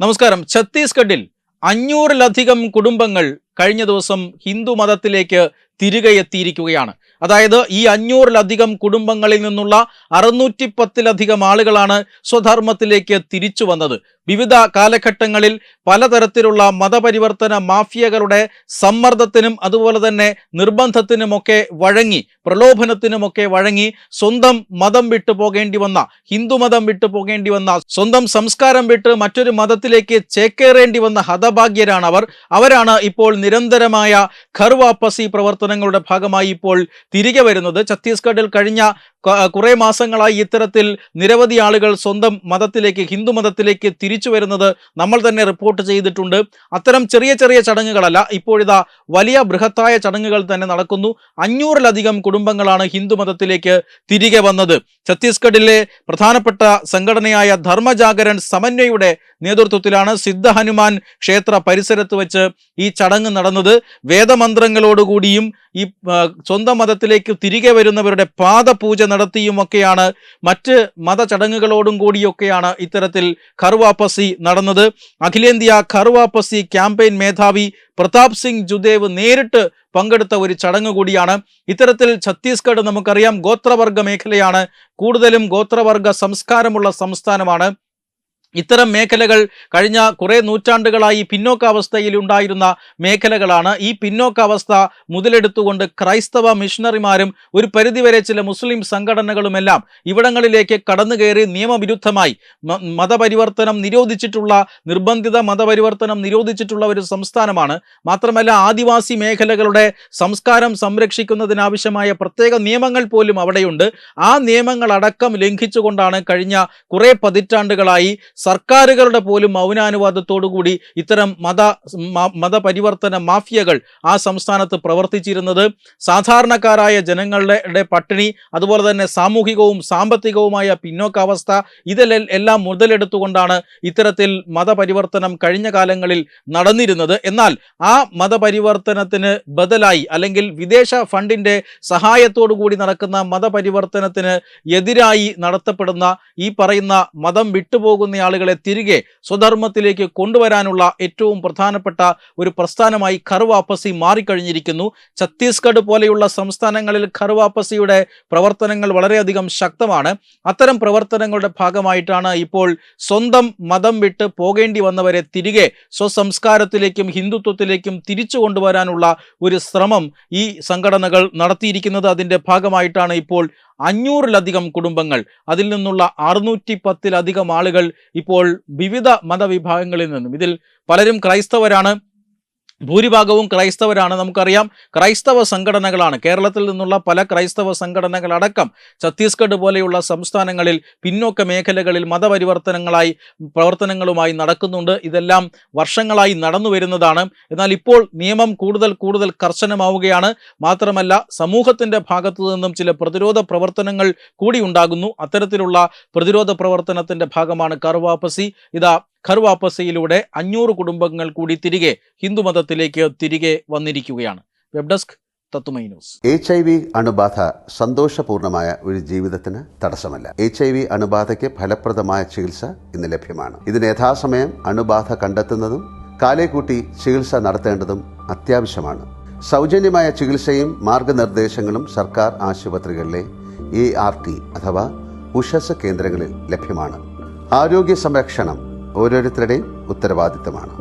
നമസ്കാരം. ഛത്തീസ്ഗഡിൽ 500-ലധികം കുടുംബങ്ങൾ കഴിഞ്ഞ ദിവസം ഹിന്ദു മതത്തിലേക്ക് തിരികെ എത്തിയിരിക്കുകയാണ്. അതായത് ഈ 500-ലധികം കുടുംബങ്ങളിൽ നിന്നുള്ള 610-ലധികം ആളുകളാണ് സ്വധർമ്മത്തിലേക്ക് തിരിച്ചു വന്നത്. വിവിധ കാലഘട്ടങ്ങളിൽ പലതരത്തിലുള്ള മതപരിവർത്തന മാഫിയകളുടെ സമ്മർദ്ദത്തിനും അതുപോലെ തന്നെ നിർബന്ധത്തിനുമൊക്കെ വഴങ്ങി, പ്രലോഭനത്തിനുമൊക്കെ വഴങ്ങി സ്വന്തം മതം വിട്ടു പോകേണ്ടി വന്ന, ഹിന്ദുമതം വിട്ടു പോകേണ്ടി വന്ന, സ്വന്തം സംസ്കാരം വിട്ട് മറ്റൊരു മതത്തിലേക്ക് ചേക്കേറേണ്ടി വന്ന ഹതഭാഗ്യരാണ് അവരാണ് ഇപ്പോൾ നിരന്തരമായ ഘർ വാപ്പസി പ്രവർത്തനങ്ങളുടെ ഭാഗമായി ഇപ്പോൾ തിരികെ വരുന്നത്. ഛത്തീസ്ഗഡിൽ കഴിഞ്ഞ കുറെ മാസങ്ങളായി ഇത്തരത്തിൽ നിരവധി ആളുകൾ സ്വന്തം മതത്തിലേക്ക്, ഹിന്ദു മതത്തിലേക്ക് തിരിച്ചു വരുന്നത് നമ്മൾ തന്നെ റിപ്പോർട്ട് ചെയ്തിട്ടുണ്ട്. അത്തരം ചെറിയ ചെറിയ ചടങ്ങുകളല്ല, ഇപ്പോഴിതാ വലിയ ബൃഹത്തായ ചടങ്ങുകൾ തന്നെ നടക്കുന്നു. 500-ലധികം കുടുംബങ്ങളാണ് ഹിന്ദു മതത്തിലേക്ക് തിരികെ വന്നത്. ഛത്തീസ്ഗഡിലെ പ്രധാനപ്പെട്ട സംഘടനയായ ധർമ്മജാഗരൺ സമന്വയുടെ നേതൃത്വത്തിലാണ് സിദ്ധ ഹനുമാൻ ക്ഷേത്ര പരിസരത്ത് വെച്ച് ഈ ചടങ്ങ് നടന്നത്. വേദമന്ത്രങ്ങളോടുകൂടിയും ഈ സ്വന്തം മതത്തിലേക്ക് തിരികെ വരുന്നവരുടെ പാദപൂജ നടത്തിയുമൊക്കെയാണ്, മറ്റ് മതചടങ്ങുകളോടും കൂടിയൊക്കെയാണ് ഇത്തരത്തിൽ ഘർ വാപ്പസി നടന്നത്. അഖിലേന്ത്യാ ഘർ വാപ്പസി ക്യാമ്പയിൻ മേധാവി പ്രതാപ് സിംഗ് ജുദേവ് നേരിട്ട് പങ്കെടുത്ത ഒരു ചടങ്ങ് കൂടിയാണ്. ഇത്തരത്തിൽ ഛത്തീസ്ഗഡ് നമുക്കറിയാം ഗോത്രവർഗ മേഖലയാണ്, കൂടുതലും ഗോത്രവർഗ സംസ്കാരമുള്ള സംസ്ഥാനമാണ്. ഇത്തരം മേഖലകൾ കഴിഞ്ഞ കുറേ നൂറ്റാണ്ടുകളായി പിന്നോക്കാവസ്ഥയിൽ ഉണ്ടായിരുന്ന മേഖലകളാണ്. ഈ പിന്നോക്കാവസ്ഥ മുതലെടുത്തുകൊണ്ട് ക്രൈസ്തവ മിഷണറിമാരും ഒരു പരിധിവരെ ചില മുസ്ലിം സംഘടനകളുമെല്ലാം ഇവിടങ്ങളിലേക്ക് കടന്നു കയറി നിയമവിരുദ്ധമായി മതപരിവർത്തനം നിരോധിച്ചിട്ടുള്ള, നിർബന്ധിത മതപരിവർത്തനം നിരോധിച്ചിട്ടുള്ള ഒരു സംസ്ഥാനമാണ്. മാത്രമല്ല ആദിവാസി മേഖലകളുടെ സംസ്കാരം സംരക്ഷിക്കുന്നതിനാവശ്യമായ പ്രത്യേക നിയമങ്ങൾ പോലും അവിടെയുണ്ട്. ആ നിയമങ്ങളടക്കം ലംഘിച്ചുകൊണ്ടാണ് കഴിഞ്ഞ കുറേ പതിറ്റാണ്ടുകളായി സർക്കാരുകളുടെ പോലും മൗനാനുവാദത്തോടുകൂടി ഇത്തരം മതപരിവർത്തന മാഫിയകൾ ആ സംസ്ഥാനത്ത് പ്രവർത്തിച്ചിരുന്നത്. സാധാരണക്കാരായ ജനങ്ങളുടെ പട്ടിണി, അതുപോലെ തന്നെ സാമൂഹികവും സാമ്പത്തികവുമായ പിന്നോക്കാവസ്ഥ, ഇതെല്ലാം മുതലെടുത്തുകൊണ്ടാണ് ഇത്തരത്തിൽ മതപരിവർത്തനം കഴിഞ്ഞ കാലങ്ങളിൽ നടന്നിരുന്നത്. എന്നാൽ ആ മതപരിവർത്തനത്തിന് ബദലായി, അല്ലെങ്കിൽ വിദേശ ഫണ്ടിന്റെ സഹായത്തോടു കൂടി നടക്കുന്ന മതപരിവർത്തനത്തിന് എതിരായി നടത്തപ്പെടുന്ന ഈ പറയുന്ന മതം വിട്ടുപോകുന്ന ആളുകളെ തിരികെ സ്വധർമ്മത്തിലേക്ക് കൊണ്ടുവരാനുള്ള ഏറ്റവും പ്രധാനപ്പെട്ട ഒരു പ്രസ്ഥാനമായി ഘർ വാപ്പസി മാറിക്കഴിഞ്ഞിരിക്കുന്നു. ഛത്തീസ്ഗഡ് പോലെയുള്ള സംസ്ഥാനങ്ങളിൽ ഘർ വാപ്പസിയുടെ പ്രവർത്തനങ്ങൾ വളരെയധികം ശക്തമാണ്. അത്തരം പ്രവർത്തനങ്ങളുടെ ഭാഗമായിട്ടാണ് ഇപ്പോൾ സ്വന്തം മതം വിട്ട് പോകേണ്ടി വന്നവരെ തിരികെ സ്വസംസ്കാരത്തിലേക്കും ഹിന്ദുത്വത്തിലേക്കും തിരിച്ചു കൊണ്ടുവരാനുള്ള ഒരു ശ്രമം ഈ സംഘടനകൾ നടത്തിയിരിക്കുന്നത്. അതിൻ്റെ ഭാഗമായിട്ടാണ് ഇപ്പോൾ 500-ലധികം കുടുംബങ്ങൾ, അതിൽ നിന്നുള്ള 610-ലധികം ആളുകൾ ഇപ്പോൾ വിവിധ മതവിഭാഗങ്ങളിൽ നിന്നും, ഇതിൽ പലരും ക്രൈസ്തവരാണ്, ഭൂരിഭാഗവും ക്രൈസ്തവരാണ്. നമുക്കറിയാം ക്രൈസ്തവ സംഘടനകളാണ്, കേരളത്തിൽ നിന്നുള്ള പല ക്രൈസ്തവ സംഘടനകളടക്കം ഛത്തീസ്ഗഡ് പോലെയുള്ള സംസ്ഥാനങ്ങളിൽ പിന്നോക്ക മേഖലകളിൽ പ്രവർത്തനങ്ങളുമായി നടക്കുന്നുണ്ട്. ഇതെല്ലാം വർഷങ്ങളായി നടന്നു വരുന്നതാണ്. എന്നാൽ ഇപ്പോൾ നിയമം കൂടുതൽ കർശനമാവുകയാണ്. മാത്രമല്ല സമൂഹത്തിൻ്റെ ഭാഗത്തു നിന്നും ചില പ്രതിരോധ പ്രവർത്തനങ്ങൾ കൂടി ഉണ്ടാകുന്നു. അത്തരത്തിലുള്ള പ്രതിരോധ പ്രവർത്തനത്തിൻ്റെ ഭാഗമാണ് ഘർ വാപ്പസി. ഇതാ ഘർ വാപ്പസിയിലൂടെ 500 കുടുംബങ്ങൾ കൂടി തിരികെ ഹിന്ദുമതത്തിലേക്ക് തിരികെ വന്നിരിക്കുകയാണ്. വെബ് ഡെസ്ക് തത്തുമൈ ന്യൂസ്. HIV അണുബാധ സന്തോഷപൂർണമായ ഒരു ജീവിതത്തിന് തടസ്സമല്ല. HIV അണുബാധയ്ക്ക് ഫലപ്രദമായ ചികിത്സ ഇന്ന് ലഭ്യമാണ്. ഇതിന് യഥാസമയം അണുബാധ കണ്ടെത്തുന്നതും കാലേക്കൂട്ടി ചികിത്സ നടത്തേണ്ടതും അത്യാവശ്യമാണ്. സൗജന്യമായ ചികിത്സയും മാർഗനിർദ്ദേശങ്ങളും സർക്കാർ ആശുപത്രികളിലെ ART അഥവാ ഉഷസ് കേന്ദ്രങ്ങളിൽ ലഭ്യമാണ്. ആരോഗ്യ സംരക്ഷണം ഓരോരുത്തരുടെയും ഉത്തരവാദിത്തമാണ്.